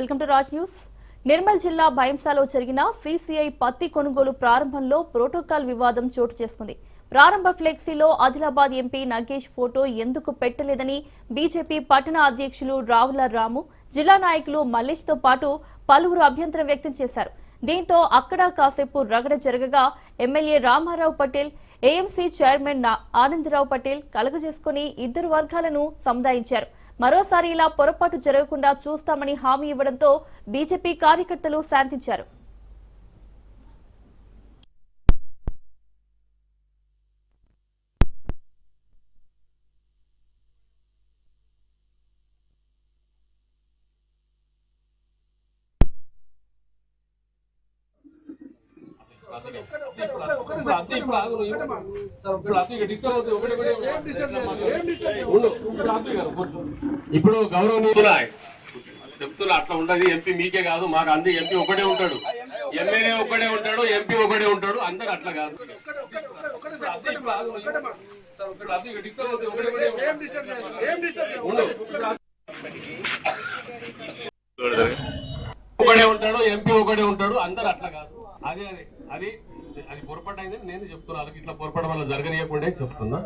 Welcome to Raj news. Nirmal జిల్లా భైంసాలో జరిగిన CCI పత్తి కొనుగోలు ప్రారంభంలో ప్రోటోకాల్ వివాదం చోటు చేసుకుంది. ప్రారంభ ఫ్లెక్సీలో ఆదిలాబాద్ ఎంపీ నగేష్ ఫోటో ఎందుకు పెట్టలేదని బీజేపీ పట్టణ అధ్యక్షులు రావుల రాము, జిల్లా నాయకులు మల్లేష్ తో పాటు పలువురు అభ్యంతరం వ్యక్తం చేశారు. దీంతో అక్కడ కాసేపు రగడ జరగగా MLA Ramarao Patel, AMC chairman Anandarao Patel కలుగజేసుకుని ఇద్దరు వర్గాలను సముదాయించారు. మరోసారి ఇలా పొరపాటు జరగకుండా చూస్తామని హామీ ఇవ్వడంతో బీజేపీ కార్యకర్తలు శాంతించారు. ఇప్పుడు గౌరవనీయులు చెప్తున్నా అట్లా ఉండదు. ఎంపీ మీకే కాదు, మాకు అంది ఎంపీ ఒకటే ఉంటాడు, ఎమ్మెల్యే ఒకటే ఉంటాడు, ఎంపీ ఒకటే ఉంటాడు, అందరు అట్లా కాదు. ఒకటే ఉంటాడు, ఎంపీ ఒకటే ఉంటాడు, అందరు అట్లా కాదు. అదే అదే అది అది పొరపాటు అయిందని నేను చెప్తున్నా. ఇట్లా పొరపాటు వల్ల జరగనీయకుండా చెప్తున్నా.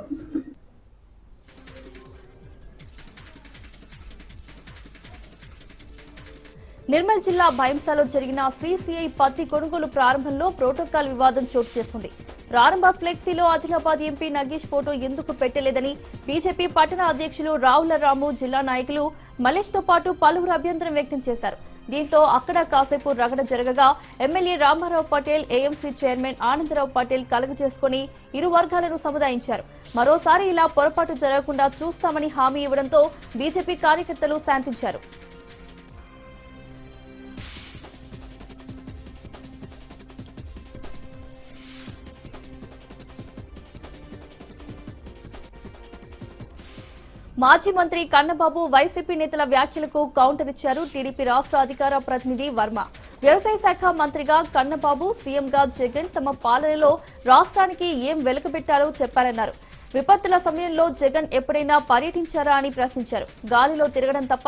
నిర్మల్ జిల్లా భైంసాలో జరిగిన సీసీఐ పత్తి కొనుగోలు ప్రారంభంలో ప్రోటోకాల్ వివాదం చోటు చేసుకుంది. ప్రారంభ ఫ్లెక్సీలో ఆదిలాబాద్ ఎంపీ నగేష్ ఫోటో ఎందుకు పెట్టలేదని బీజేపీ పట్టణ అధ్యక్షులు రావుల రాము, జిల్లా నాయకులు మల్లేష్ తో పాటు పలువురు అభ్యంతరం వ్యక్తం చేశారు. దీంతో అక్కడ కాసేపు రగడ జరగగా MLA Ramarao Patel, AMC chairman Anandarao Patel కలుగజేసుకుని ఇరు వర్గాలను సముదాయించారు. మరోసారి ఇలా పొరపాటు జరగకుండా చూస్తామని హామీ ఇవ్వడంతో బీజేపీ కార్యకర్తలు శాంతించారు. మాజీ మంత్రి కన్నబాబు, వైసీపీ నేతల వ్యాఖ్యలకు కౌంటర్ ఇచ్చారు టీడీపీ రాష్ట్ర అధికార ప్రతినిధి వర్మ. వ్యవసాయ శాఖ మంత్రిగా కన్నబాబు, సీఎంగా జగన్ తమ పాలనలో రాష్ట్రానికి ఏం వెలకబెట్టారో చెప్పారన్నారు. విపత్తుల సమయంలో జగన్ ఎప్పుడైనా పర్యటించారా అని ప్రశ్నించారు. గాలిలో తిరగడం తప్ప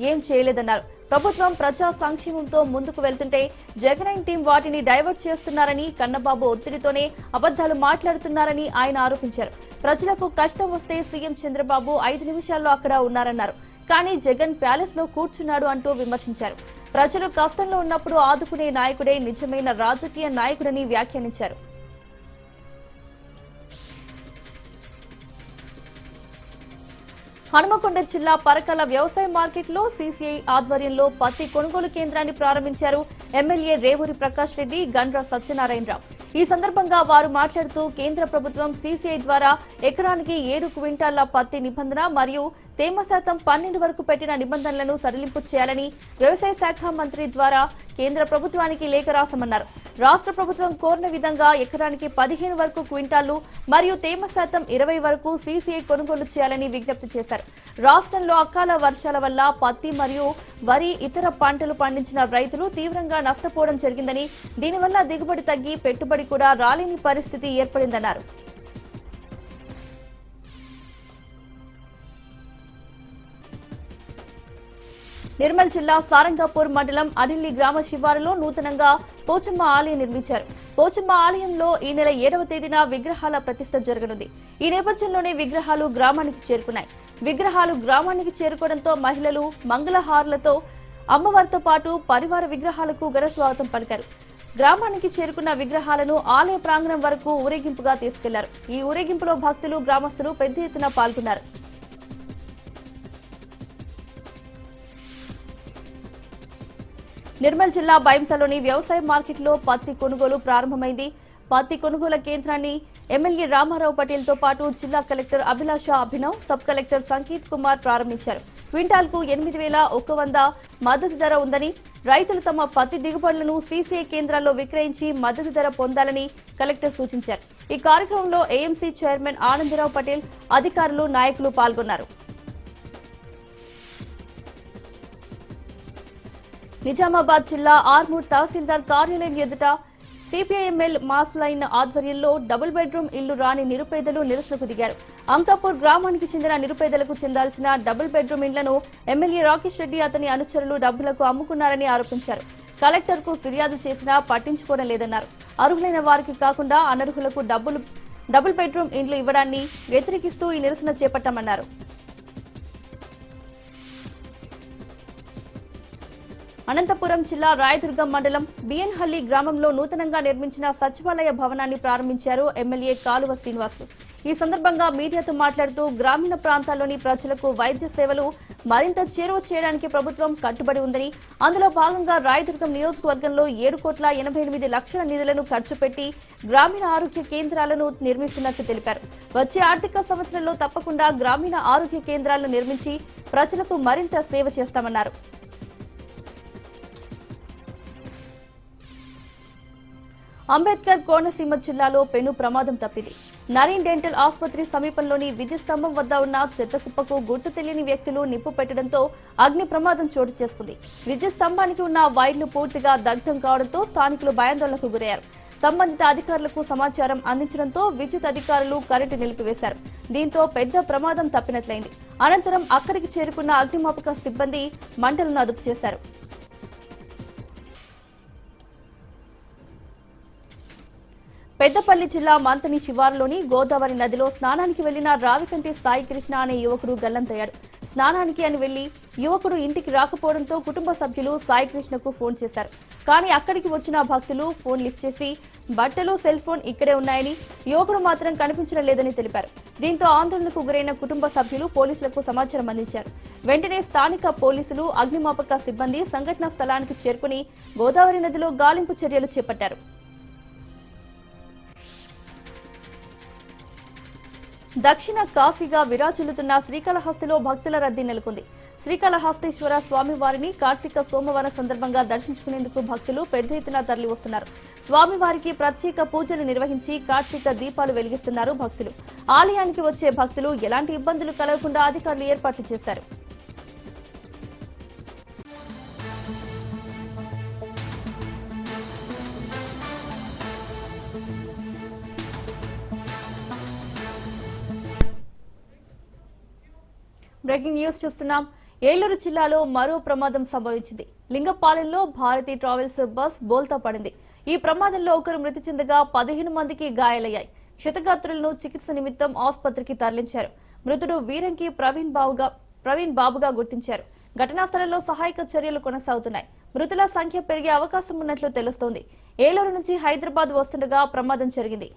ఏం చేయలేదన్నారు. ప్రభుత్వం ప్రజా సంక్షేమంతో ముందుకు వెళ్తుంటే జగన్ టీం వాటిని డైవర్ట్ చేస్తున్నారని, కన్నబాబు ఒత్తిడితోనే అబద్దాలు మాట్లాడుతున్నారని ఆయన ఆరోపించారు. ప్రజలకు కష్టం వస్తే సీఎం చంద్రబాబు 5 నిమిషాల్లో అక్కడ ఉన్నారన్నారు. కానీ జగన్ ప్యాలెస్ లో కూర్చున్నాడు అంటూ విమర్శించారు. ప్రజలు కష్టంలో ఉన్నప్పుడు ఆదుకునే నాయకుడే నిజమైన రాజకీయ నాయకుడని వ్యాఖ్యానించారు. హనుమకొండ జిల్లా పరకాల వ్యవసాయ మార్కెట్లో సీసీఐ ఆధ్వర్యంలో పత్తి కొనుగోలు కేంద్రాన్ని ప్రారంభించారు ఎమ్మెల్యే రేవూరి ప్రకాష్ రెడ్డి, గండ్ర సత్యనారాయణరావు. ఈ సందర్భంగా వారు మాట్లాడుతూ కేంద్ర ప్రభుత్వం సీసీఐ ద్వారా ఎకరానికి 7 క్వింటాళ్ల పత్తి నిబంధన మరియు తేమ శాతం 12 వరకు పెట్టిన నిబంధనలను సడలింపు చేయాలని వ్యవసాయ శాఖ మంత్రి ద్వారా కేంద్ర ప్రభుత్వానికి లేఖ రాశామన్నారు. రాష్ట్ర ప్రభుత్వం కోరిన విధంగా ఎకరానికి 15 వరకు క్వింటాళ్లు మరియు తేమ శాతం 20 వరకు సీసీఐ కొనుగోలు చేయాలని విజ్ఞప్తి చేశారు. రాష్ట్రంలో అకాల వర్షాల వల్ల పత్తి మరియు వరి, ఇతర పంటలు పండించిన రైతులు తీవ్రంగా నష్టపోవడం జరిగిందని, దీనివల్ల దిగుబడి తగ్గి పెట్టుబడి కూడా రాలేని పరిస్థితి ఏర్పడిందన్నారు. నిర్మల్ జిల్లా సారంగాపూర్ మండలం అడిల్లి గ్రామ శివారులో నూతనంగా పోచమ్మ ఆలయం నిర్మించారు. పోచమ్మ ఆలయంలో ఈ నెల 7వ తేదీన విగ్రహాల ప్రతిష్ఠ జరగనుంది. ఈ నేపథ్యంలోనే విగ్రహాలు గ్రామానికి చేరుకున్నాయి. విగ్రహాలు గ్రామానికి చేరుకోవడంతో మహిళలు మంగళహారులతో అమ్మవారితో పాటు పరివార విగ్రహాలకు ఘన స్వాగతం పలికారు. గ్రామానికి చేరుకున్న విగ్రహాలను ఆలయ ప్రాంగణం వరకు ఊరేగింపుగా తీసుకెళ్లారు. ఈ ఊరేగింపులో భక్తులు, గ్రామస్తులు పెద్ద ఎత్తున పాల్గొన్నారు. నిర్మల్ జిల్లా భైంసాలోని వ్యవసాయ మార్కెట్లో పత్తి కొనుగోలు ప్రారంభమైంది. పత్తి కొనుగోలు కేంద్రాన్ని ఎమ్మెల్యే రామారావు పటేల్ తో పాటు జిల్లా కలెక్టర్ అభిలాష అభినవ్, సబ్ కలెక్టర్ సంకేత్ కుమార్ ప్రారంభించారు. క్వింటాల్కు 8,100 మద్దతు ధర ఉందని, రైతులు తమ పత్తి దిగుబడులను సీసీఐ కేంద్రాల్లో విక్రయించి మద్దతు ధర పొందాలని కలెక్టర్ సూచించారు. ఈ కార్యక్రమంలో ఏఎంసీ చైర్మన్ ఆనందరావు పటేల్, అధికారులు, నాయకులు పాల్గొన్నారు. నిజామాబాద్ జిల్లా ఆర్మూర్ తహసీల్దార్ కార్యాలయం ఎదుట సిపిఐఎంఎల్ మాస్ లైన్ ఆధ్వర్యంలో డబుల్ బెడ్రూమ్ ఇల్లు రాని నిరుపేదలు నిరసనకు దిగారు. అంకాపూర్ గ్రామానికి చెందిన నిరుపేదలకు చెందాల్సిన డబుల్ బెడ్రూమ్ ఇండ్లను ఎమ్మెల్యే రాకేష్ రెడ్డి అతని అనుచరులు డబ్బులకు అమ్ముకున్నారని ఆరోపించారు. కలెక్టర్కు ఫిర్యాదు చేసినా పట్టించుకోవడం లేదన్నారు. అర్హులైన వారికి కాకుండా అనర్హులకు డబుల్ బెడ్రూమ్ ఇండ్లు ఇవ్వడాన్ని వ్యతిరేకిస్తూ ఈ నిరసన చేపట్టామన్నారు. అనంతపురం జిల్లా రాయదుర్గం మండలం బిఎన్హల్లి గ్రామంలో నూతనంగా నిర్మించిన సచివాలయ భవనాన్ని ప్రారంభించారు ఎమ్మెల్యే కాలువ శ్రీనివాసులు. ఈ సందర్భంగా మీడియాతో మాట్లాడుతూ గ్రామీణ ప్రాంతాల్లోని ప్రజలకు వైద్య సేవలు మరింత చేరువ చేయడానికి ప్రభుత్వం కట్టుబడి ఉందని, అందులో భాగంగా రాయదుర్గం నియోజకవర్గంలో 7,88,00,000 నిధులను ఖర్చు పెట్టి గ్రామీణ ఆరోగ్య కేంద్రాలను నిర్మిస్తున్నట్లు తెలిపారు. వచ్చే ఆర్థిక సంవత్సరంలో తప్పకుండా గ్రామీణ ఆరోగ్య కేంద్రాలను నిర్మించి ప్రజలకు మరింత సేవ చేస్తామన్నారు. అంబేద్కర్ కోనసీమ జిల్లాలో పెను ప్రమాదం తప్పింది. నరీన్ డెంటల్ ఆసుపత్రి సమీపంలోని విద్యుత్ స్తంభం వద్ద ఉన్న చెత్త కుప్పకు గుర్తు తెలియని వ్యక్తులు నిప్పు పెట్టడంతో అగ్ని ప్రమాదం చోటు చేసుకుంది. విద్యుత్ స్తంభానికి ఉన్న వైర్లు పూర్తిగా దగ్ధం కావడంతో స్థానికులు భయాందోళనకు గురయ్యారు. సంబంధిత అధికారులకు సమాచారం అందించడంతో విద్యుత్ అధికారులు కరెంటు నిలిపివేశారు. దీంతో పెద్ద ప్రమాదం తప్పినట్లయింది. అనంతరం అక్కడికి చేరుకున్న అగ్నిమాపక సిబ్బంది మంటలను అదుపు చేశారు. పెద్దపల్లి జిల్లా మంతని శివారులోని గోదావరి నదిలో స్నానానికి వెళ్లిన రావికంటి సాయి కృష్ణ అనే యువకుడు గల్లంతయ్యాడు. స్నానానికి అని వెళ్లి యువకుడు ఇంటికి రాకపోవడంతో కుటుంబ సభ్యులు సాయి కృష్ణకు ఫోన్ చేశారు. కానీ అక్కడికి వచ్చిన భక్తులు ఫోన్ లిఫ్ట్ చేసి బట్టలు, సెల్ ఫోన్ ఇక్కడే ఉన్నాయని, యువకుడు మాత్రం కనిపించడం లేదని తెలిపారు. దీంతో ఆందోళనకు గురైన కుటుంబ సభ్యులు పోలీసులకు సమాచారం అందించారు. వెంటనే స్థానిక పోలీసులు, అగ్నిమాపక సిబ్బంది సంఘటనా స్థలానికి చేరుకుని గోదావరి నదిలో గాలింపు చర్యలు చేపట్టారు. దక్షిణ కాశీగా విరాజిల్లుతున్న శ్రీకాళహస్తిలో భక్తుల రద్దీ నెలకొంది. శ్రీకాళహస్తీశ్వర స్వామివారిని కార్తీక సోమవారం సందర్భంగా దర్శించుకునేందుకు భక్తులు పెద్ద ఎత్తున తరలివస్తున్నారు. స్వామివారికి ప్రత్యేక పూజలు నిర్వహించి కార్తీక దీపాలు వెలిగిస్తున్నారు భక్తులు. ఆలయానికి వచ్చే భక్తులు ఎలాంటి ఇబ్బందులు కలగకుండా అధికారులు ఏర్పాట్లు చేశారు. బ్రేకింగ్ న్యూస్ చూస్తున్నాం. ఏలూరు జిల్లాలో మరో ప్రమాదం సంభవించింది. లింగపాలెంలో భారతీ ట్రావెల్స్ బస్ బోల్తా పడింది. ఈ ప్రమాదంలో ఒకరు మృతి చెందగా 15 మందికి గాయాలయ్యాయి. క్షతగాత్రులను చికిత్స నిమిత్తం ఆసుపత్రికి తరలించారు. మృతుడు వీరంకి ప్రవీణ్ బాబుగా గుర్తించారు. ఘటనా స్థలంలో సహాయక చర్యలు కొనసాగుతున్నాయి. మృతుల సంఖ్య పెరిగే అవకాశం ఉన్నట్లు తెలుస్తోంది. ఏలూరు నుంచి హైదరాబాద్ వస్తుండగా ప్రమాదం జరిగింది.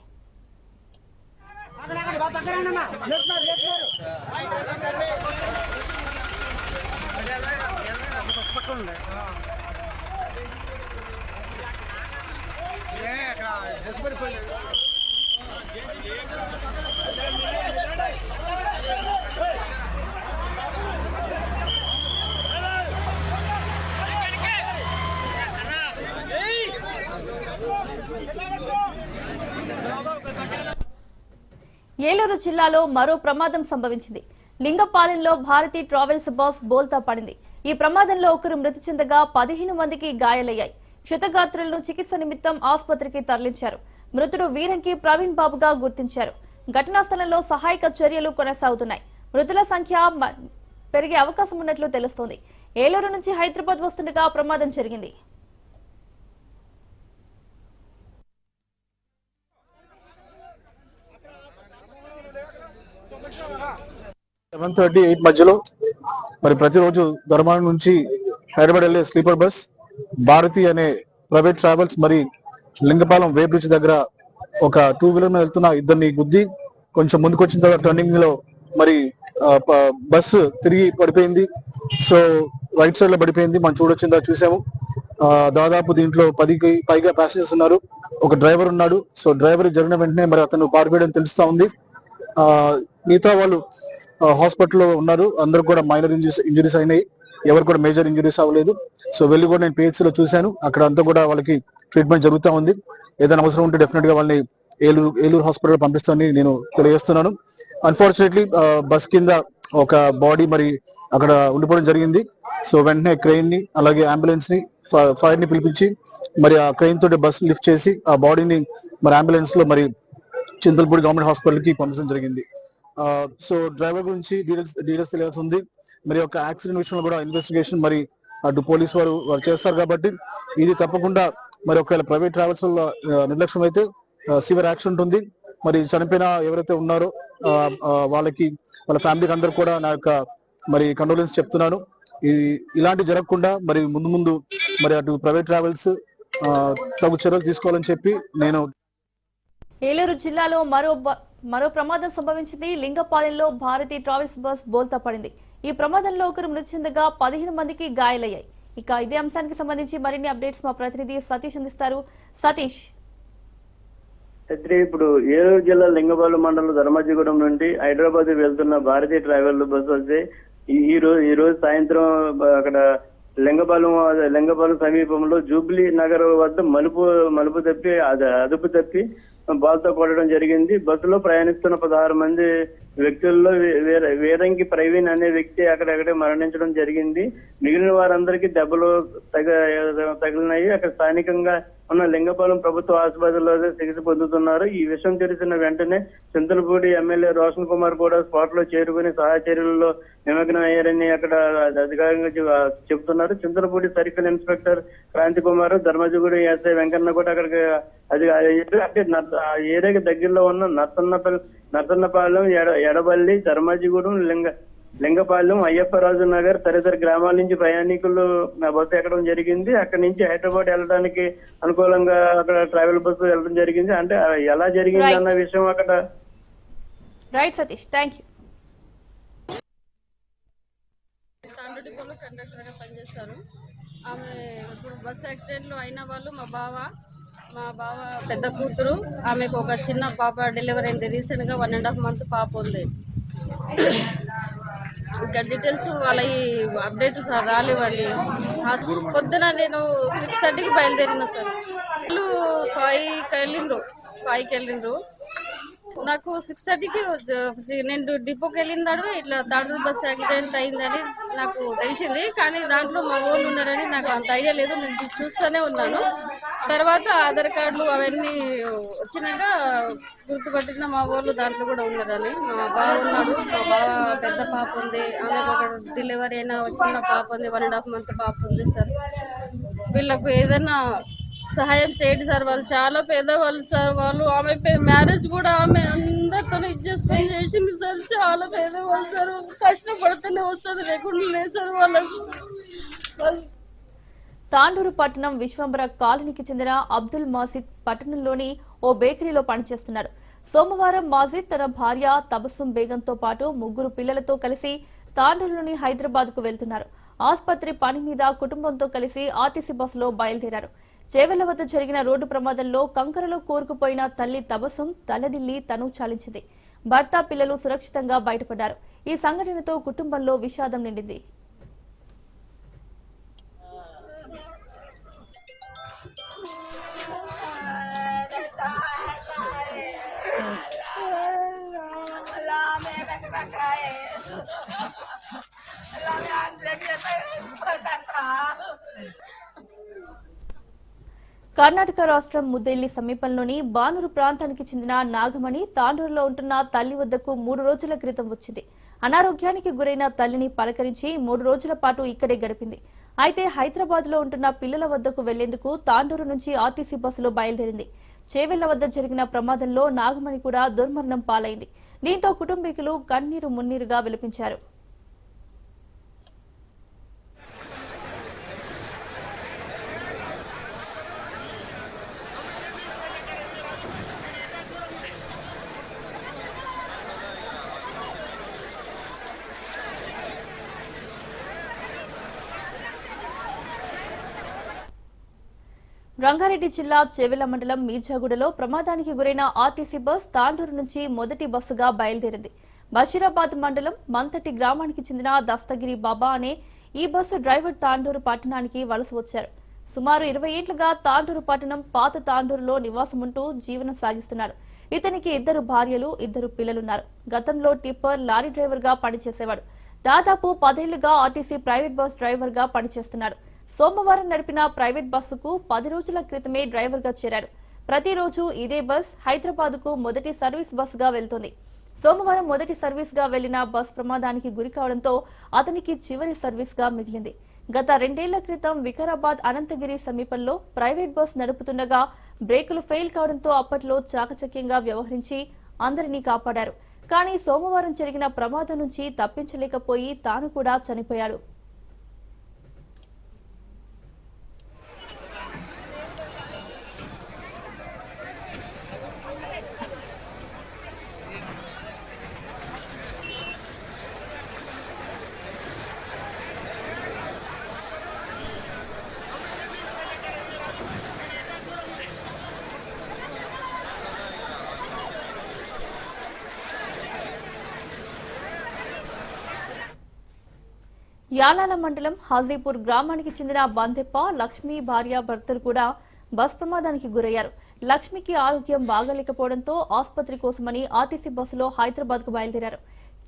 ఏలూరు జిల్లాలో మరో ప్రమాదం సంభవించింది. లింగపాలెంలో భారతీ ట్రావెల్స్ బస్ బోల్తా పడింది. ఈ ప్రమాదంలో ఒకరు మృతి చెందగా 15 మందికి గాయాలయ్యాయి. క్షతగాత్రులను చికిత్స నిమిత్తం ఆసుపత్రికి తరలించారు. మృతుడు వీరంకి ప్రవీణ్ బాబుగా గుర్తించారు. ఘటనా స్థలంలో సహాయక చర్యలు కొనసాగుతున్నాయి. మృతుల సంఖ్య పెరిగే అవకాశం ఉన్నట్లు తెలుస్తోంది. ఏలూరు నుంచి హైదరాబాద్ వస్తుండగా ప్రమాదం జరిగింది. మధ్యలో మరి ప్రతిరోజు ధర్మారం నుంచి హైదరాబాద్ వెళ్లే స్లీపర్ బస్ భారతి అనే ప్రైవేట్ ట్రావెల్స్ మరి లింగపాలెం వే బ్రిడ్జ్ దగ్గర ఒక 2 వీలర్ మీద వెళ్తున్న ఇద్దరిని గుద్ది కొంచెం ముందుకు వచ్చిన తర్వాత టర్నింగ్ లో మరి బస్సు తిరిగి పడిపోయింది. సో రైట్ సైడ్ లో పడిపోయింది. మనం చూడొచ్చిందా చూసాము. దాదాపు దీంట్లో 10కి పైగా ప్యాసింజర్స్ ఉన్నారు. ఒక డ్రైవర్ ఉన్నాడు. సో డ్రైవర్ జరిగిన వెంటనే మరి అతను పారిపోయడం తెలుస్తా ఉంది. మిగతా వాళ్ళు హాస్పిటల్లో ఉన్నారు. అందరూ కూడా మైనర్ ఇంజరీస్ అయినాయి. ఎవరు కూడా మేజర్ ఇంజరీస్ అవ్వలేదు. సో వెళ్ళి కూడా నేను PHC లో చూశాను. అక్కడ అంతా కూడా వాళ్ళకి ట్రీట్మెంట్ జరుగుతూ ఉంది. ఏదైనా అవసరం ఉంటే డెఫినెట్ గా వాళ్ళని ఏలూరు హాస్పిటల్ పంపిస్తానని నేను తెలియజేస్తున్నాను. అన్ఫార్చునేట్లీ బస్ కింద ఒక బాడీ మరి అక్కడ ఉండిపోవడం జరిగింది. సో వెంటనే క్రెయిన్ ని అలాగే అంబులెన్స్ ని ఫైర్ ని పిలిపించి మరి ఆ క్రెయిన్ తోటి బస్ లిఫ్ట్ చేసి ఆ బాడీని మరి అంబులెన్స్ లో మరి చింతలపూడి గవర్నమెంట్ హాస్పిటల్ కి పంపించడం జరిగింది. సో డ్రైవర్ గురించి డీటెయిల్స్ తెలియాల్సి ఉంది. మరి ఒక యాక్సిడెంట్ విషయంలో కూడా ఇన్వెస్టిగేషన్ మరి అటు పోలీసు వారు చేస్తారు కాబట్టి ఇది తప్పకుండా మరి ఒకవేళ ప్రైవేట్ ట్రావెల్స్ వల్ల నిర్లక్ష్యం అయితే సివియర్ యాక్షన్ ఉంటుంది. మరి చనిపోయిన ఎవరైతే ఉన్నారో వాళ్ళకి వాళ్ళ ఫ్యామిలీకి అందరూ కూడా నా యొక్క మరి కండోలెన్స్ చెప్తున్నాను. ఇలాంటి జరగకుండా మరి ముందు మరి అటు ప్రైవేట్ ట్రావెల్స్ తగు చర్యలు తీసుకోవాలని చెప్పి నేను. ఏలూరు జిల్లాలో మరో ప్రమాదం సంభవించింది. లింగపాలెంలో భారతీ ట్రావెల్స్ బస్ బోల్తా పడింది. ఈ ప్రమాదంలో ఒకరు మృతి చెందగా 15 మందికి గాయాలయ్యాయి. ఇక ఇదే అంశానికి సంబంధించి మరిన్ని అప్డేట్స్ మా ప్రతినిధి సతీష్ అందిస్తారు. సతీష్, ఇప్పుడు ఏలూరు జిల్లా లింగపాలెం మండలం ధర్మాజిగూడెం నుండి హైదరాబాద్ వెళ్తున్న భారతీయ ట్రావెల్ బస్సు వస్తే ఈ రోజు సాయంత్రం అక్కడ లింగపాలెం సమీపంలో జూబ్లీ నగర్ వద్ద మలుపు తప్పి అదుపు తప్పి బాల్తో కొట్టడం జరిగింది. బస్సులో ప్రయాణిస్తున్న 16 మంది వ్యక్తుల్లో వీరంగి ప్రవీణ్ అనే వ్యక్తి అక్కడక్కడే మరణించడం జరిగింది. మిగిలిన వారందరికీ దెబ్బలు తగిలినాయి. అక్కడ స్థానికంగా ఉన్న లింగపాలెం ప్రభుత్వ ఆసుపత్రిలో చికిత్స పొందుతున్నారు. ఈ విషయం తెలిసిన వెంటనే చింతలపూడి ఎమ్మెల్యే రోషన్ కుమార్ కూడా స్పాట్ లో చేరుకుని సహాయ చర్యలలో నిమగ్నం అయ్యారని అక్కడ అధికారికంగా చెబుతున్నారు. Chintalapudi circle inspector Kranthi Kumar, Dharmajagudem SI Venkanna కూడా అక్కడికి అంటే ఏరియాకి దగ్గరలో ఉన్న నర్సన్నపాలెం, ఎడబల్లి, ధర్మాజిగూడెం, లింగపాలెం, అయ్యప్పరాజు నగర్ తదితర గ్రామాల నుంచి ప్రయాణికులు బస్సు ఎక్కడం జరిగింది. అక్కడి నుంచి హైదరాబాద్ వెళ్ళడానికి అనుకూలంగా అక్కడ ట్రావెల్ బస్సు వెళ్ళడం జరిగింది. అంటే ఎలా జరిగింది అన్న విషయం అక్కడ. Right Satish, thank you. Conductor గా పనిచేస్తాను. ఆమె ఇప్పుడు బస్సు యాక్సిడెంట్ లో అయిన వాళ్ళు మా బావ పెద్ద కూతురు. ఆమెకు ఒక చిన్న పాప డెలివరీ అయింది. రీసెంట్ గా 1.5 months పాప ఉంది. ఇంకా డీటెయిల్స్ వాళ్ళ అప్డేట్స్ రాలేవండి. పొద్దున నేను 6:30కి బయలుదేరిన సార్. వాళ్ళు 5కి వెళ్ళిండ్రు. నాకు 6:30కి నేను డిపోకి వెళ్ళిన ఇట్లా తాడూరు బస్ యాక్సిడెంట్ అయిందని నాకు తెలిసింది. కానీ దాంట్లో మా వాళ్ళు ఉన్నారని నాకు అంత ఐడియా లేదు. నేను చూస్తూనే ఉన్నాను. తర్వాత ఆధార్ కార్డులు అవన్నీ వచ్చినాక గుర్తుపట్టిన మా వాళ్ళు దాంట్లో కూడా ఉన్నారని. మా బావ ఉన్నాడు. మా బావ పెద్ద పాప ఉంది. ఆమెకు ఒక డెలివరీ అయిన చిన్న పాప ఉంది. 1.5 month పాప ఉంది సార్. వీళ్ళకు ఏదైనా సహాయం చేయండి సార్. వాళ్ళు చాలా పేదవాళ్ళు సార్. ఆమె మ్యారేజ్ కూడా ఆమె అందరితో ఇచ్చేసుకొని చేసింది సార్. చాలా పేదవాళ్ళు సార్. కష్టపడితేనే వస్తుంది, లేకుండా లేదు సార్ వాళ్ళకు. తాండూరు పట్టణం విశ్వంబర కాలనీకి చెందిన అబ్దుల్ మాజిద్ పట్టణంలోని ఓ బేకరీలో పనిచేస్తున్నారు. సోమవారం మాజిద్ తన భార్య తబస్సుం బేగంతో పాటు 3 పిల్లలతో కలిసి తాండూరులోని హైదరాబాద్ కు వెళ్తున్నారు. ఆసుపత్రి పని మీద కుటుంబంతో కలిసి ఆర్టీసీ బస్సులో బయలుదేరారు. చేవెళ్ల వద్ద జరిగిన రోడ్డు ప్రమాదంలో కంకరలో కూరుకుపోయిన తల్లి తబస్సుం తల్లడిల్లి తను చాలించింది. భర్త, పిల్లలు సురక్షితంగా బయటపడ్డారు. ఈ సంఘటనతో కుటుంబంలో విషాదం నిండింది. కర్ణాటక రాష్ట్రం ముద్దేలి సమీపంలోని బానూరు ప్రాంతానికి చెందిన నాగమణి తాండూరులో ఉంటున్న తల్లి వద్దకు 3 రోజుల క్రితం వచ్చింది. అనారోగ్యానికి గురైన తల్లిని పలకరించి 3 రోజుల పాటు ఇక్కడే గడిపింది. అయితే హైదరాబాద్ లో ఉంటున్న పిల్లల వద్దకు వెళ్లేందుకు తాండూరు నుంచి ఆర్టీసీ బస్సులో బయలుదేరింది. చేవెళ్ల వద్ద జరిగిన ప్రమాదంలో నాగమణి కూడా దుర్మరణం పాలైంది. దీంతో కుటుంబీకులు కన్నీరు మున్నీరుగా విలపించారు. రంగారెడ్డి జిల్లా చేవెళ్ల మండలం మీర్జాగూడలో ప్రమాదానికి గురైన ఆర్టీసీ బస్ తాండూరు నుంచి మొదటి బస్సుగా బయలుదేరింది. బషీరాబాద్ మండలం మంతటి గ్రామానికి చెందిన దస్తగిరి బాబా అనే ఈ బస్సు డ్రైవర్ తాండూరు పట్టణానికి వలస వచ్చారు. సుమారు 20 ఏళ్లుగా తాండూరు పట్టణం పాత తాండూరులో నివాసముంటూ జీవనం సాగిస్తున్నాడు. ఇతనికి 2 భార్యలు, 2 పిల్లలున్నారు. గతంలో టిప్పర్, లారీ డ్రైవర్ గా పనిచేసేవాడు. దాదాపు 10 ఏళ్లుగా ఆర్టీసీ ప్రైవేట్ బస్ డ్రైవర్ గా పనిచేస్తున్నాడు. సోమవారం నడిపిన ప్రైవేట్ బస్సుకు 10 రోజుల క్రితమే డ్రైవర్ గా చేరాడు. ప్రతిరోజు ఇదే బస్ హైదరాబాద్ కు మొదటి సర్వీస్ బస్ గా వెళ్తోంది. సోమవారం మొదటి సర్వీస్ గా వెళ్లిన బస్ ప్రమాదానికి గురి కావడంతో అతనికి చివరి సర్వీస్ గా మిగిలింది. గత 2 ఏళ్ల క్రితం వికారాబాద్ అనంతగిరి సమీపంలో ప్రైవేట్ బస్ నడుపుతుండగా బ్రేకులు ఫెయిల్ కావడంతో అప్పట్లో చాకచక్యంగా వ్యవహరించి అందరినీ కాపాడారు. కానీ సోమవారం జరిగిన ప్రమాదం నుంచి తప్పించలేకపోయి తాను కూడా చనిపోయాడు. యాలాల మండలం హాజీపూర్ గ్రామానికి చెందిన బందెప్ప లక్ష్మి భార్య భర్తలు కూడా బస్ ప్రమాదానికి గురయ్యారు. లక్ష్మికి ఆరోగ్యం బాగాలేకపోవడంతో ఆసుపత్రి కోసమని ఆర్టీసీ బస్సులో హైదరాబాద్ కు బయలుదేరారు.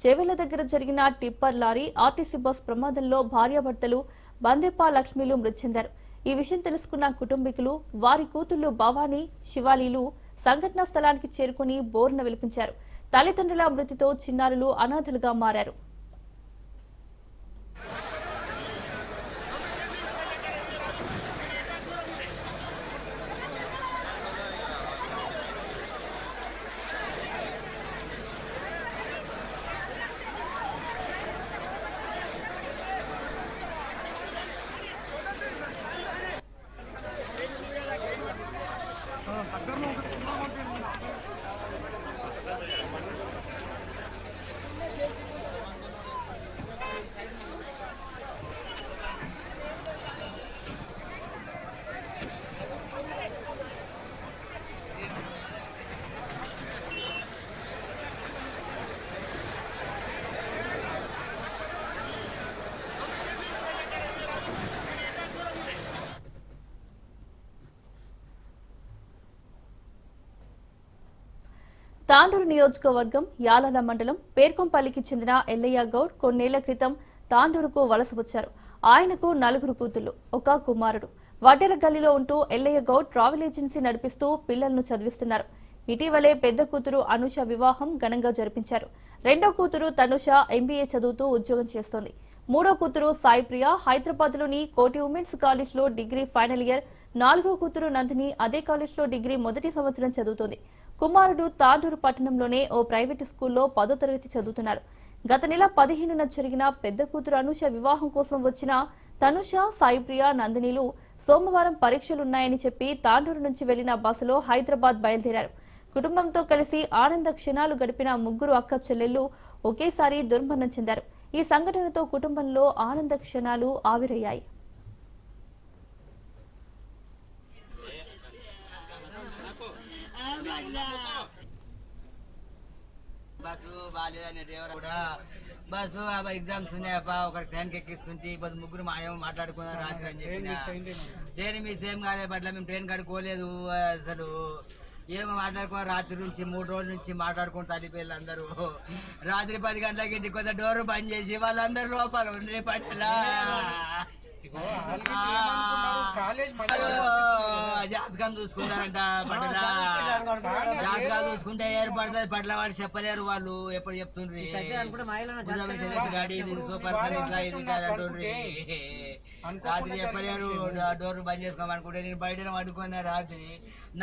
చేవెళ్ల దగ్గర జరిగిన టిప్పర్ లారీ ఆర్టీసీ బస్ ప్రమాదంలో భార్యాభర్తలు బందెప్ప లక్ష్మిలు మృతి చెందారు. ఈ విషయం తెలుసుకున్న కుటుంబీకులు వారి కూతుళ్లు భవానీ, శివాలీలు సంఘటనా స్థలానికి చేరుకుని బోరున విలిపించారు. తల్లిదండ్రుల మృతితో చిన్నారులు అనాథలుగా మారారు. తాండూరు నియోజకవర్గం యాలాల మండలం పేర్కొంపల్లికి చెందిన ఎల్లయ్య గౌడ్ కొన్నేళ్ల క్రితం తాండూరుకు వలస వచ్చారు. ఆయనకు 4 కూతుళ్లు, 1 కుమారుడు. వడ్డెర గల్లీలో ఉంటూ ఎల్లయ్య గౌడ్ ట్రావెల్ ఏజెన్సీ నడిపిస్తూ పిల్లలను చదివిస్తున్నారు. ఇటీవలే పెద్ద కూతురు అనుష వివాహం ఘనంగా జరిపించారు. రెండో కూతురు తనుష ఎంబీఏ చదువుతూ ఉద్యోగం చేస్తోంది. మూడో కూతురు సాయిప్రియ హైదరాబాద్లోని కోటి ఉమెన్స్ కాలేజ్లో డిగ్రీ ఫైనల్ ఇయర్. 4వ కూతురు నందిని అదే కాలేజ్లో డిగ్రీ మొదటి సంవత్సరం చదువుతోంది. కుమారుడు తాండూరు పట్టణంలోనే ఓ ప్రైవేటు స్కూల్లో 10వ తరగతి చదువుతున్నారు. గత నెల 15న జరిగిన పెద్ద కూతురు అనుష వివాహం కోసం వచ్చిన తనుష, సాయిప్రియ, నందినిలు సోమవారం పరీక్షలున్నాయని చెప్పి తాండూరు నుంచి వెళ్లిన బస్సులో హైదరాబాద్ బయలుదేరారు. కుటుంబంతో కలిసి ఆనంద క్షణాలు గడిపిన 3 అక్క చెల్లెళ్లు ఒకేసారి దుర్మరణం చెందారు. ఈ సంఘటనతో కుటుంబంలో ఆనంద క్షణాలు ఆవిరయ్యాయి. బస్సు బాగాలేదని డ్రైవర్ కూడా బస్సు ఎగ్జామ్స్ ఉన్నాయప్ప ఒకరికి ట్రైన్కి ఎక్కిస్తుంటే ఇప్పుడు 3 మాయం మాట్లాడుకున్నారు రాత్రి అని చెప్పిన ట్రైన్ మీ సేమ్ కాదే పట్ల మేము ట్రైన్ కడుకోలేదు అసలు ఏమో మాట్లాడుకున్నారు రాత్రి నుంచి 3 రోజుల నుంచి మాట్లాడుకుని తల్లిపిల్లలు అందరూ రాత్రి 10 గంటలకి ఇంటికి కొంత డోర్ బంద్ చేసి వాళ్ళందరూ లోపల ఉండే పడేలా జాతకం చూసుకుంటారంట పట్ల జాతకాలు చూసుకుంటే ఏర్పడుతుంది పట్ల వాళ్ళు చెప్పలేరు వాళ్ళు ఎప్పుడు చెప్తుండ్రి డాడీ ఇది సూపర్ ఇట్లా ఇది అంటుండ్రి రాత్రి చెప్పలేరు డోర్ బంద్ చేసుకోమనుకుంటే నేను బయట పడుకున్నా రాత్రి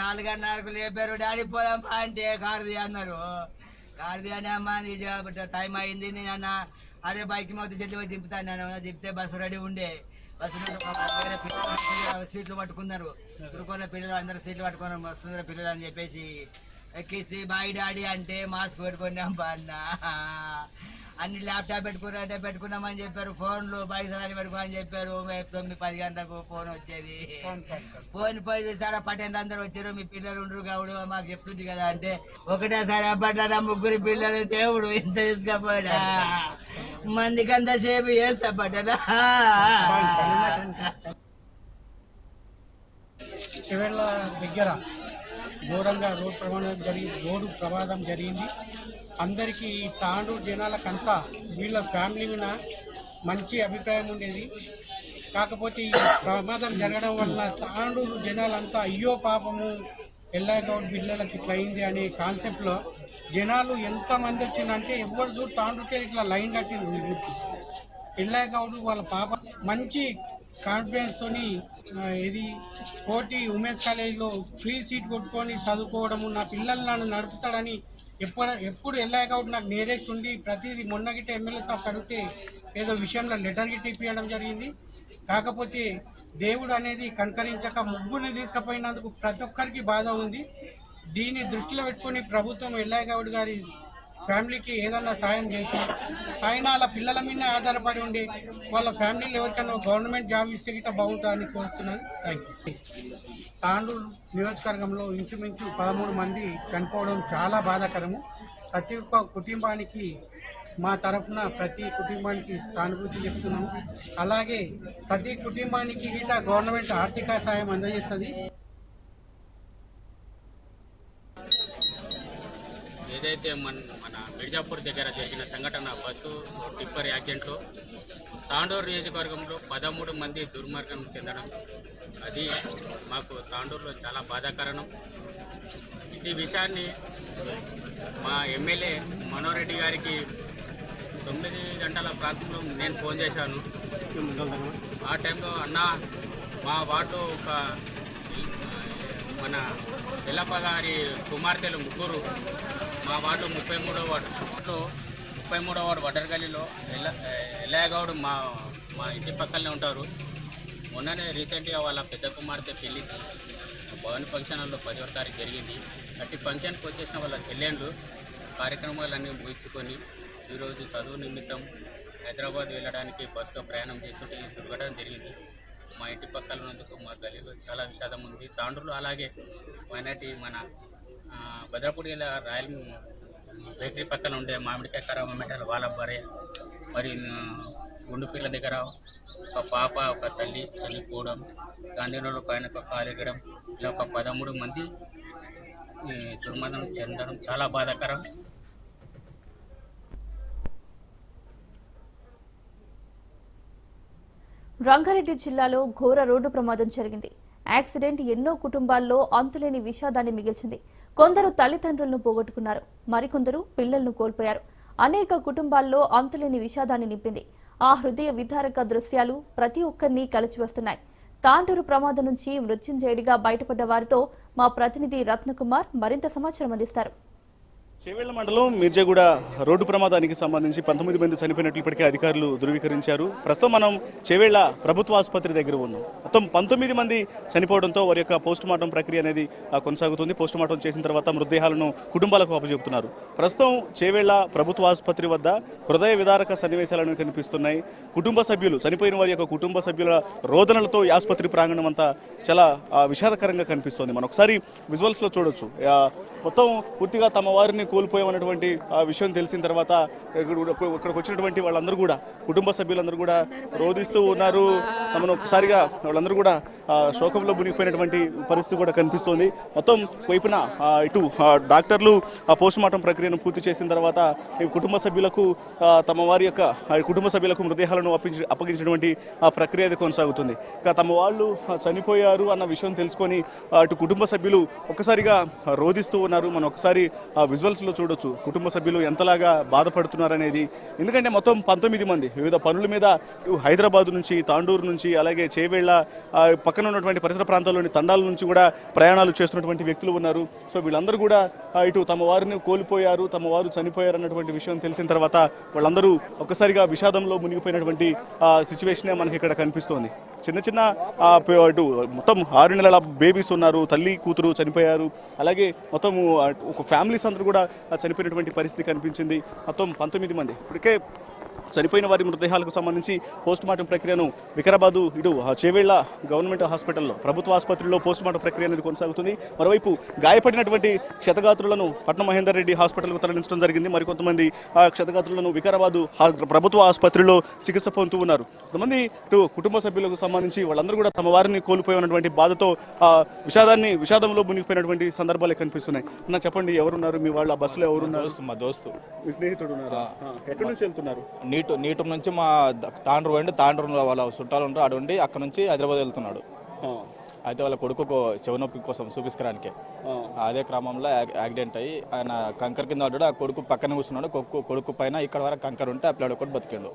4:30కు లేపారు డాడీ పోదాం అంటే కార్ది అన్నారు కార్ది అని అమ్మ టైం అయింది నేను అన్న అరే బైక్ మొత్తం జల్లి పోయి దింపుతాను నేను దింపితే బస్సు రెడీ ఉండే బస్సు వేరే పిల్లలు సీట్లు పట్టుకున్నారు చురుకున్న పిల్లలు అందరూ సీట్లు పట్టుకున్నారు వస్తున్నారు పిల్లలు అని చెప్పేసి ఎక్కిసి బాయ్ డాడీ అంటే మాస్క్ పెట్టుకున్నాం అన్న అన్ని ల్యాప్టాప్ పెట్టుకున్నామని చెప్పారు ఫోన్లు పైసలు పెట్టుకోమని చెప్పారు 9-10 గంటలకు ఫోన్ వచ్చేది ఫోన్ పోయి సార్ పట్టేంత అందరూ వచ్చారు మీ పిల్లలు ఉండరు కావుడు మాకు చెప్తుంది కదా అంటే ఒకటేసారి అప్పట్లో 3 పిల్లలు దేవుడు ఇంత తీసుకపోయా మందికి అంత సేపు చేస్తా పట్టదా చివెళ్ళ దగ్గర ఘోరంగా రోడ్డు ప్రమాదం జరిగింది. అందరికీ తాండూరు జనాలకంతా వీళ్ళ ఫ్యామిలీ మీద మంచి అభిప్రాయం ఉండేది. కాకపోతే ఈ ప్రమాదం జరగడం వల్ల తాండూరు జనాలంతా అయ్యో పాపము ఎల్లయ్య గౌడ్ పిల్లలకి ఇట్లా అయింది అనే కాన్సెప్ట్లో జనాలు ఎంతమంది వచ్చిందంటే ఎవరు చూడు తాండ్రుకే ఇట్లా లైన్ కట్టింది ఊరికి. ఎల్లయ్య గౌడ్ వాళ్ళ పాప మంచి కాన్ఫిడెన్స్ తోని ఇది కోటి ఉమేష్ కాలేజీలో ఫ్రీ సీట్ కొట్టుకొని చదువుకోవడము, నా పిల్లలు నన్ను నడుపుతాడని ఎప్పుడు ఎల్లయ్య గౌడ్ నాకు నేరెస్ట్ ఉండి ప్రతిదీ మొన్న గిట్ట ఎమ్మెల్యే సాఫ్ అడిగితే ఏదో విషయంలో లెటర్ గిట్ట ఇప్పించడం జరిగింది. కాకపోతే దేవుడు అనేది కనకరించక ముగ్గురిని తీసుకుపోయినందుకు ప్రతి ఒక్కరికి బాధ ఉంది. దీన్ని దృష్టిలో పెట్టుకొని ప్రభుత్వం ఎల్లయ్య గౌడ్ గారి ఫ్యామిలీకి ఏదన్నా సాయం చేసి ఆయన వాళ్ళ పిల్లల మీద ఆధారపడి ఉండి వాళ్ళ ఫ్యామిలీలో ఎవరికైనా గవర్నమెంట్ జాబ్ ఇస్తే గిట్ట బాగుంటుందని కోరుతున్నాను. Thank you. తాండూరు నియోజకవర్గంలో ఇంచుమించు 13 మంది చనిపోవడం చాలా బాధాకరము. ప్రతి ఒక్క కుటుంబానికి మా తరఫున ప్రతి కుటుంబానికి సానుభూతి చెప్తున్నాము. అలాగే ప్రతి కుటుంబానికి గిట్ట గవర్నమెంట్ ఆర్థిక సాయం అందజేస్తుంది. ఏదైతే మన మిర్జాపూర్ దగ్గర జరిగిన సంఘటన బస్సు టిప్పర్ యాక్సిడెంట్లో తాండూరు నియోజకవర్గంలో 13 మంది దుర్మార్గం చెందడం అది మాకు తాండూరులో చాలా బాధాకరణం. ఈ విషయాన్ని మా ఎమ్మెల్యే మనోహర్ రెడ్డి గారికి 9 గంటల ప్రాంతంలో నేను ఫోన్ చేశాను. ఆ టైంలో అన్న మా వార్డులో ఒక మన ఎల్లప్ప గారి కుమార్తెలు 3 మా వార్డులో 33వ వార్డులో 33వ వార్డు వడ్డరగల్లిలో ఎల్లయ్య గౌడ్ మా ఇంటి పక్కనే ఉంటారు. మొన్ననే రీసెంట్గా వాళ్ళ పెద్ద కుమార్తె పెళ్లి భవన్ ఫంక్షన్ హాల్లో 10వ తారీఖు జరిగింది. అట్టి ఫంక్షన్కి వచ్చేసిన వాళ్ళ చెల్లెండ్లు కార్యక్రమాలన్నీ ముగించుకొని ఈరోజు చదువు నిమిత్తం హైదరాబాద్ వెళ్ళడానికి బస్సులో ప్రయాణం చేస్తుంటే ఈ దుర్ఘటన జరిగింది. మా ఇంటి పక్కల ఉన్నందుకు మా గలీలో చాలా విషాదం ఉంది. తాండూరులో అలాగే మైనార్టీ మన భద్రపూడి రాయల్ బేకరీ పక్కన ఉండే మామిడికాయ కరామేటర్ వాళ్ళ భార్య మరి గుండుపిల్ల దగ్గర ఒక పాప ఒక తల్లి చనిపోవడం, గాంధీనగర్లో పైన ఒక కాలిగడం, ఇలా ఒక 13 మంది దుర్మరణం చెందడం చాలా బాధాకరం. రంగారెడ్డి జిల్లాలో ఘోర రోడ్డు ప్రమాదం జరిగింది. యాక్సిడెంట్ ఎన్నో కుటుంబాల్లో అంతులేని విషాదాన్ని మిగిల్చింది. కొందరు తల్లిదండ్రులను పోగొట్టుకున్నారు, మరికొందరు పిల్లలను కోల్పోయారు. అనేక కుటుంబాల్లో అంతులేని విషాదాన్ని నింపింది. ఆ హృదయ విదారక దృశ్యాలు ప్రతి ఒక్కరిని కలిచివస్తున్నాయి. తాండూరు ప్రమాదం నుంచి మృత్యుంజయుడిగా బయటపడ్డ వారితో మా ప్రతినిధి రత్నకుమార్ మరింత సమాచారం అందిస్తారు. చేవెళ్ల మండలం మిర్జాగూడ రోడ్డు ప్రమాదానికి సంబంధించి 19 మంది చనిపోయినట్లు ఇప్పటికే అధికారులు ధృవీకరించారు. ప్రస్తుతం మనం చేవెళ్ల ప్రభుత్వ ఆసుపత్రి దగ్గర ఉన్నాం. మొత్తం 19 మంది చనిపోవడంతో వారి యొక్క పోస్టుమార్టం ప్రక్రియ అనేది కొనసాగుతుంది. పోస్టుమార్టం చేసిన తర్వాత మృతదేహాలను కుటుంబాలకు అప్పచెబుతున్నారు. ప్రస్తుతం చేవెళ్ల ప్రభుత్వ ఆసుపత్రి వద్ద హృదయ విదారక సన్నివేశాలను కనిపిస్తున్నాయి. కుటుంబ సభ్యులు చనిపోయిన వారి యొక్క కుటుంబ సభ్యుల రోదనలతో ఈ ఆసుపత్రి ప్రాంగణం అంతా చాలా విషాదకరంగా కనిపిస్తోంది. మనం ఒకసారి విజువల్స్లో చూడొచ్చు. మొత్తం పూర్తిగా తమ వారిని కోల్పోయామన్నటువంటి విషయం తెలిసిన తర్వాత ఇక్కడికి వచ్చినటువంటి వాళ్ళందరూ కూడా కుటుంబ సభ్యులందరూ కూడా రోధిస్తూ ఉన్నారు. మనం ఒకసారిగా వాళ్ళందరూ కూడా శోకంలో మునిగిపోయినటువంటి పరిస్థితి కూడా కనిపిస్తోంది. మొత్తం వైపున ఇటు డాక్టర్లు పోస్టుమార్టం ప్రక్రియను పూర్తి చేసిన తర్వాత ఈ కుటుంబ సభ్యులకు తమ వారి యొక్క కుటుంబ సభ్యులకు మృతదేహాలను అప్పగించినటువంటి ప్రక్రియ అది కొనసాగుతుంది. ఇక తమ వాళ్ళు చనిపోయారు అన్న విషయం తెలుసుకొని అటు కుటుంబ సభ్యులు ఒక్కసారిగా రోధిస్తూ ఉన్నారు. మనం ఒకసారి విజువల్స్లో చూడొచ్చు కుటుంబ సభ్యులు ఎంతలాగా బాధపడుతున్నారనేది. ఎందుకంటే మొత్తం 19 మంది వివిధ పనుల మీద హైదరాబాద్ నుంచి, తాండూరు నుంచి, అలాగే చేవెళ్ల పక్కన ఉన్నటువంటి పరిసర ప్రాంతాల్లోని తండాల నుంచి కూడా ప్రయాణాలు చేస్తున్నటువంటి వ్యక్తులు ఉన్నారు. సో వీళ్ళందరూ కూడా ఇటు తమ వారిని కోల్పోయారు, తమ వారు చనిపోయారు అన్నటువంటి విషయం తెలిసిన తర్వాత వాళ్ళందరూ ఒక్కసారిగా విషాదంలో మునిగిపోయినటువంటి సిచ్యువేషనే మనకి ఇక్కడ కనిపిస్తోంది. చిన్న చిన్న ఇటు మొత్తం 6 నెలల బేబీస్ ఉన్నారు, తల్లి కూతురు చనిపోయారు. అలాగే మొత్తం ఒక ఫ్యామిలీస్ అందరూ కూడా చనిపోయినటువంటి పరిస్థితి కనిపించింది. మొత్తం 19 మంది ఇప్పటికే చనిపోయిన వారి మృతదేహాలకు సంబంధించి పోస్టుమార్టం ప్రక్రియను వికారాబాద్ ఇటు చేవెళ్ల గవర్నమెంట్ హాస్పిటల్లో ప్రభుత్వ ఆసుపత్రిలో పోస్టుమార్టం ప్రక్రియ అనేది కొనసాగుతుంది. మరోవైపు గాయపడినటువంటి క్షతగాత్రులను పట్నం మహేందర్ రెడ్డి హాస్పిటల్కు తరలించడం జరిగింది. మరికొంతమంది క్షతగాత్రులను వికారాబాద్ ప్రభుత్వ ఆసుపత్రిలో చికిత్స పొందుతూ ఉన్నారు. కొంతమంది ఇటు కుటుంబ సభ్యులకు సంబంధించి వాళ్ళందరూ కూడా తమ వారిని కోల్పోయినటువంటి బాధతో విషాదంలో మునిగిపోయినటువంటి సందర్భాలే కనిపిస్తున్నాయి. అన్న చెప్పండి, ఎవరున్నారు మీ వాళ్ళ బస్సులో? ఎవరున్నారు? మా దోస్తు, మీ స్నేహితుడు ఉన్నారు. ఎక్కడి నుంచి వెళ్తున్నారు? నీటు నుంచి మా తాండ్రు పోయిండు. తాండ్రు వాళ్ళ చుట్టాలు ఉంటారు, అటు ఉండి అక్కడ నుంచి హైదరాబాద్ వెళ్తున్నాడు. అయితే వాళ్ళ కొడుకు చెవునొప్పి కోసం చూపించడానికి అదే క్రమంలో యాక్సిడెంట్ అయ్యి ఆయన కంకర్ కింద పడ్డాడు. ఆ కొడుకు పక్కన కూర్చున్నాడు. కొడుకు పైన ఇక్కడ వరకు కంకర్ ఉంటే ఆ పిల్లడు ఒకటి బతికిండు.